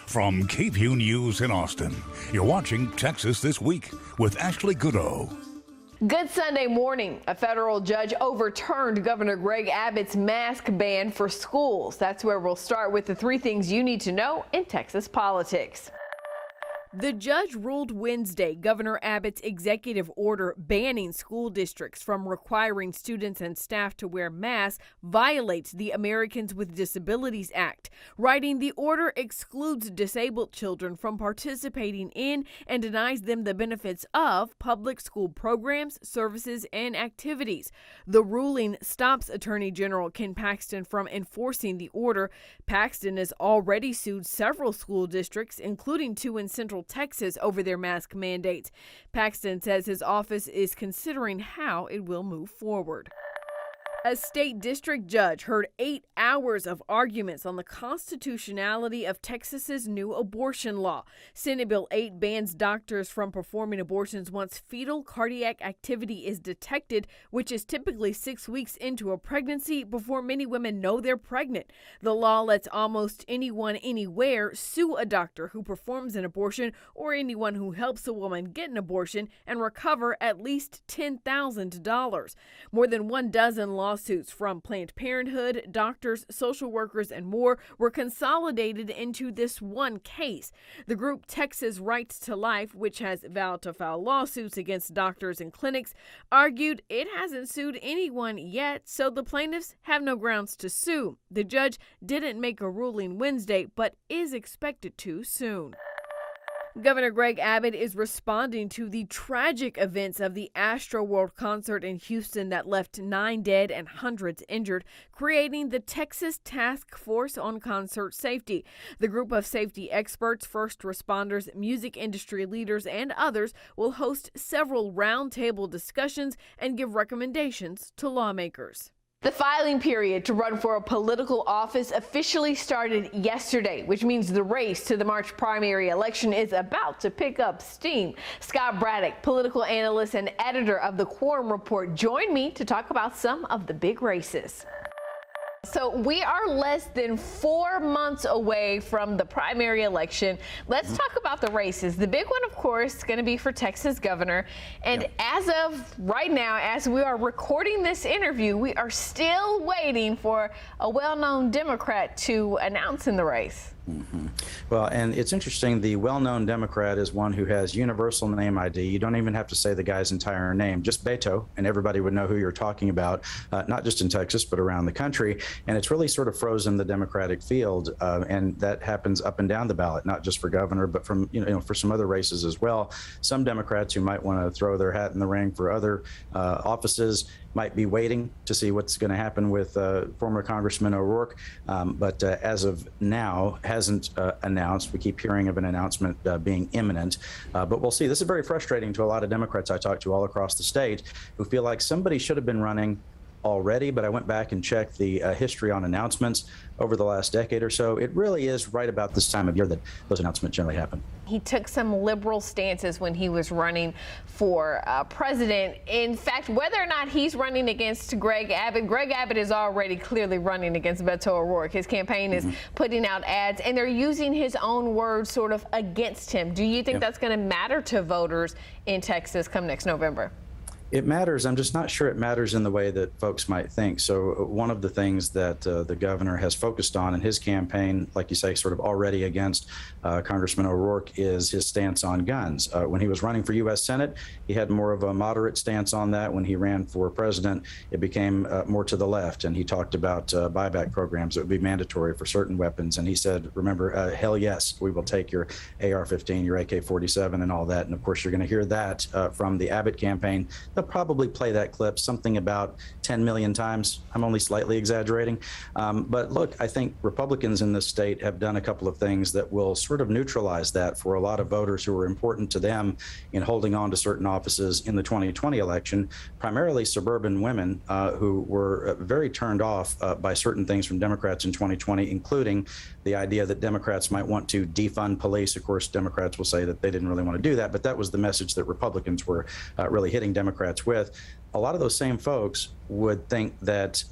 From KVUE News in Austin, you're watching Texas This Week with Ashley Goodo. Good Sunday morning. A federal judge overturned Governor Greg Abbott's mask ban for schools. That's where we'll start with the 3 things you need to know in Texas politics. The judge ruled Wednesday Governor Abbott's executive order banning school districts from requiring students and staff to wear masks violates the Americans with Disabilities Act, writing the order excludes disabled children from participating in and denies them the benefits of public school programs, services, and activities. The ruling stops Attorney General Ken Paxton from enforcing the order. Paxton has already sued several school districts, including 2 in Central Texas, over their mask mandates. Paxton says his office is considering how it will move forward. A state district judge heard 8 hours of arguments on the constitutionality of Texas's new abortion law. Senate Bill 8 bans doctors from performing abortions once fetal cardiac activity is detected, which is typically 6 weeks into a pregnancy before many women know they're pregnant. The law lets almost anyone anywhere sue a doctor who performs an abortion or anyone who helps a woman get an abortion and recover at least $10,000. More than 1 dozen lawsuits from Planned Parenthood, doctors, social workers, and more were consolidated into this one case. The group Texas Rights to Life, which has vowed to file lawsuits against doctors and clinics, argued it hasn't sued anyone yet, so the plaintiffs have no grounds to sue. The judge didn't make a ruling Wednesday, but is expected to soon. Governor Greg Abbott is responding to the tragic events of the Astroworld concert in Houston that left 9 dead and hundreds injured, creating the Texas Task Force on Concert Safety. The group of safety experts, first responders, music industry leaders, and others will host several roundtable discussions and give recommendations to lawmakers. The filing period to run for a political office officially started yesterday, which means the race to the March primary election is about to pick up steam. Scott Braddock, political analyst and editor of the Quorum Report, joined me to talk about some of the big races. So we are less than 4 months away from the primary election. Let's talk about the races. The big one, of course, is going to be for Texas governor. And as of right now, as we are recording this interview, we are still waiting for a well-known Democrat to announce in the race. Well, and it's interesting, the well-known Democrat is one who has universal name ID. You don't even have to say the guy's entire name, just Beto, and everybody would know who you're talking about, not just in Texas, but around the country. And it's really sort of frozen the Democratic field, and that happens up and down the ballot, not just for governor, but from for some other races as well. Some Democrats who might want to throw their hat in the ring for other offices might be waiting to see what's going to happen with former Congressman O'Rourke, but as of now hasn't announced. We keep hearing of an announcement being imminent, but we'll see. This is very frustrating to a lot of Democrats I talk to all across the state who feel like somebody should have been running already, but I went back and checked the history on announcements over the last decade or so. It really is right about this time of year that those announcements generally happen. He took some liberal stances when he was running for president. In fact, whether or not he's running against Greg Abbott is already clearly running against Beto O'Rourke. His campaign is putting out ads, and they're using his own words sort of against him. Do you think that's going to matter to voters in Texas come next November? It matters. I'm just not sure it matters in the way that folks might think. So one of the things that the governor has focused on in his campaign, like you say, sort of already against Congressman O'Rourke, is his stance on guns. When he was running for U.S. Senate, he had more of a moderate stance on that. When he ran for president, it became more to the left, and he talked about buyback programs that would be mandatory for certain weapons. And he said, remember, hell yes, we will take your AR-15, your AK-47, and all that. And of course, you're going to hear that from the Abbott campaign. They'll probably play that clip something about 10 million times. I'm only slightly exaggerating. But look, I think Republicans in this state have done a couple of things that will sort of neutralize that for a lot of voters who are important to them in holding on to certain offices in the 2020 election, primarily suburban women who were very turned off by certain things from Democrats in 2020, including the idea that Democrats might want to defund police. Of course, Democrats will say that they didn't really want to do that, but that was the message that Republicans were really hitting Democrats with. a lot of those same folks would think that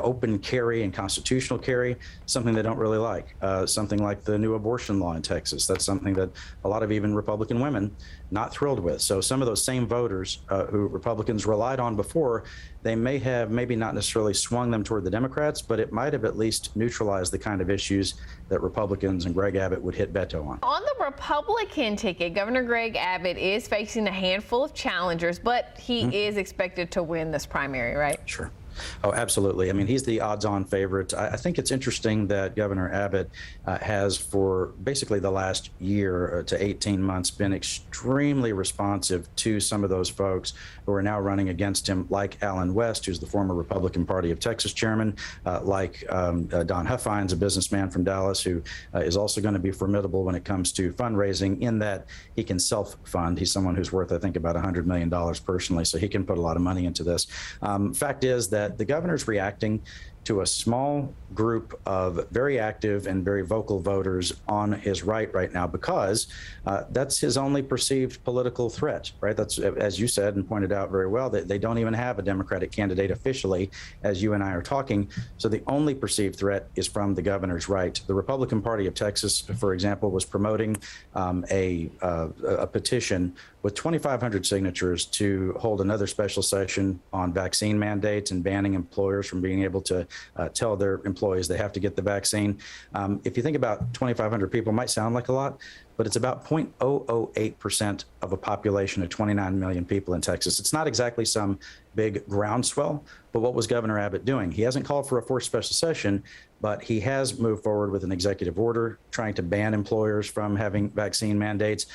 open carry and constitutional carry, something they don't really like. Something like the new abortion law in Texas. That's something that a lot of even Republican women not thrilled with. So some of those same voters who Republicans relied on before, they may have maybe not necessarily swung them toward the Democrats, but it might have at least neutralized the kind of issues that Republicans and Greg Abbott would hit veto on. On the Republican ticket, Governor Greg Abbott is facing a handful of challengers, but he is expected to win this primary, right? Sure. Oh, absolutely. I mean, he's the odds-on favorite. I think it's interesting that Governor Abbott has, for basically the last year to 18 months, been extremely responsive to some of those folks who are now running against him, like Alan West, who's the former Republican Party of Texas chairman, like Don Huffines, a businessman from Dallas, who is also going to be formidable when it comes to fundraising, in that he can self-fund. He's someone who's worth, I think, about $100 million personally, so he can put a lot of money into this. Fact is that the governor's reacting to a small group of very active and very vocal voters on his right now, because that's his only perceived political threat, right? That's, as you said and pointed out very well, that they don't even have a Democratic candidate officially, as you and I are talking. So the only perceived threat is from the governor's right. The Republican Party of Texas, for example, was promoting a petition with 2,500 signatures to hold another special session on vaccine mandates and banning employers from being able to tell their employees they have to get the vaccine. If you think about 2,500 people, might sound like a lot, but it's about 0.008% of a population of 29 million people in Texas. It's not exactly some big groundswell, but what was Governor Abbott doing? He hasn't called for a forced special session, but he has moved forward with an executive order trying to ban employers from having vaccine mandates.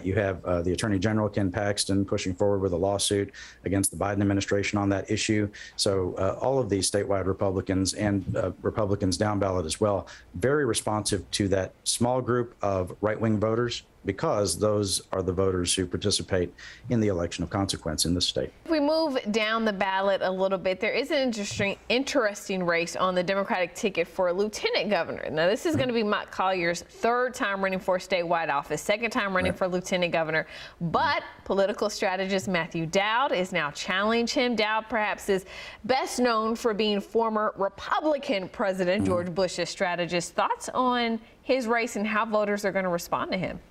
You have the Attorney General, Ken Paxton, pushing forward with a lawsuit against the Biden administration on that issue. So all of these statewide Republicans and Republicans down ballot as well, very responsive to that small group of right-wing voters, because those are the voters who participate in the election of consequence in this state. If we move down the ballot a little bit, there is an interesting race on the Democratic ticket for a lieutenant governor. Now, this is going to be Mike Collier's third time running for a statewide office, second time running for lieutenant governor. But political strategist Matthew Dowd is now challenging him. Dowd perhaps is best known for being former Republican President George Bush's strategist. Thoughts on his race and how voters are going to respond to him?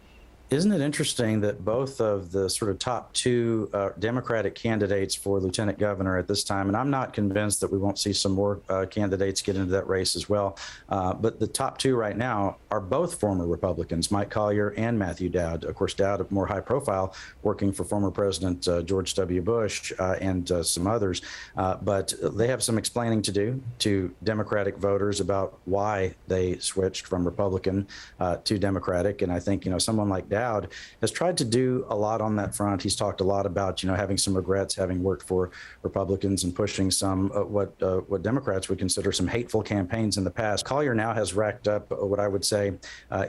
Isn't it interesting that both of the sort of top two Democratic candidates for lieutenant governor at this time, and I'm not convinced that we won't see some more candidates get into that race as well, but the top two right now are both former Republicans, Mike Collier and Matthew Dowd. Of course, Dowd, more high profile, working for former President George W. Bush and some others. But they have some explaining to do to Democratic voters about why they switched from Republican to Democratic. And I think, someone like Dowd has tried to do a lot on that front. He's talked a lot about, having some regrets, having worked for Republicans and pushing some what Democrats would consider some hateful campaigns in the past. Collier now has racked up what I would say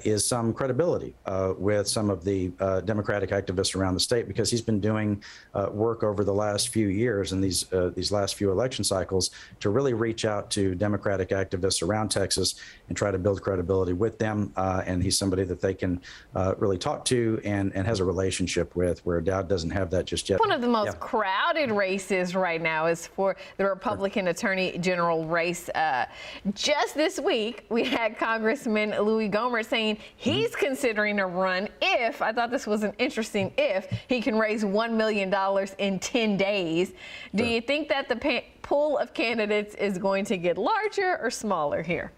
is some credibility with some of the Democratic activists around the state, because he's been doing work over the last few years and these last few election cycles to really reach out to Democratic activists around Texas and try to build credibility with them. And he's somebody that they can really talk to and has a relationship with, where Dowd doesn't have that just yet. One of the most crowded races right now is for the Republican Attorney General race. Just this week, we had Congressman Louis Gohmert saying he's considering a run if, I thought this was an interesting if, he can raise $1 million in 10 days. Do you think that the pool of candidates is going to get larger or smaller here?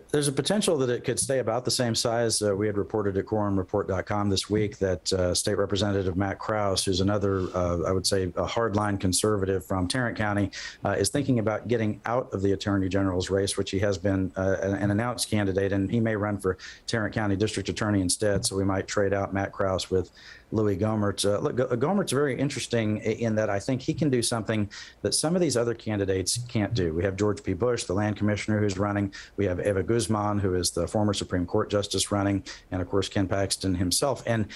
There's a potential that it could stay about the same size. We had reported at quorumreport.com this week that State Representative Matt Krause, who's another, I would say, a hardline conservative from Tarrant County, is thinking about getting out of the Attorney General's race, which he has been an announced candidate, and he may run for Tarrant County District Attorney instead. So we might trade out Matt Krause with Louis Gohmert. Look, Gohmert's very interesting in that I think he can do something that some of these other candidates can't do. We have George P. Bush, the land commissioner, who's running. We have Eva Guzman, who is the former Supreme Court justice, running, and of course Ken Paxton himself. And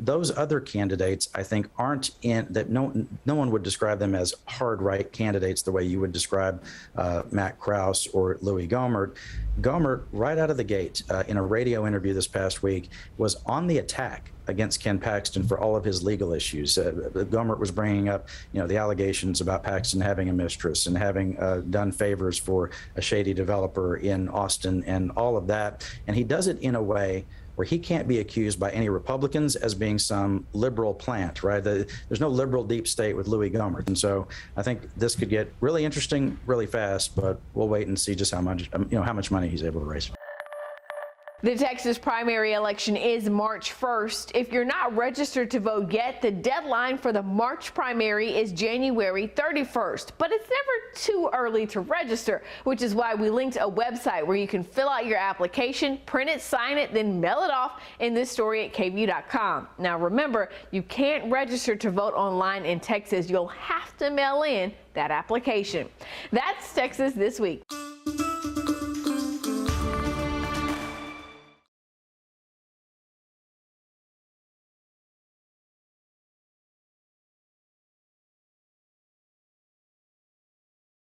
those other candidates, I think, aren't in that. No one would describe them as hard right candidates the way you would describe Matt Krause or Louis Gohmert. Gohmert, right out of the gate, in a radio interview this past week, was on the attack against Ken Paxton for all of his legal issues. Gohmert was bringing up, the allegations about Paxton having a mistress and having done favors for a shady developer in Austin and all of that. And he does it in a way where he can't be accused by any Republicans as being some liberal plant, right? There's no liberal deep state with Louis Gohmert. And so I think this could get really interesting really fast, but we'll wait and see just how much money he's able to raise. The Texas primary election is March 1st. If you're not registered to vote yet, the deadline for the March primary is January 31st. But it's never too early to register, which is why we linked a website where you can fill out your application, print it, sign it, then mail it off in this story at KVUE.com. Now remember, you can't register to vote online in Texas. You'll have to mail in that application. That's Texas This Week.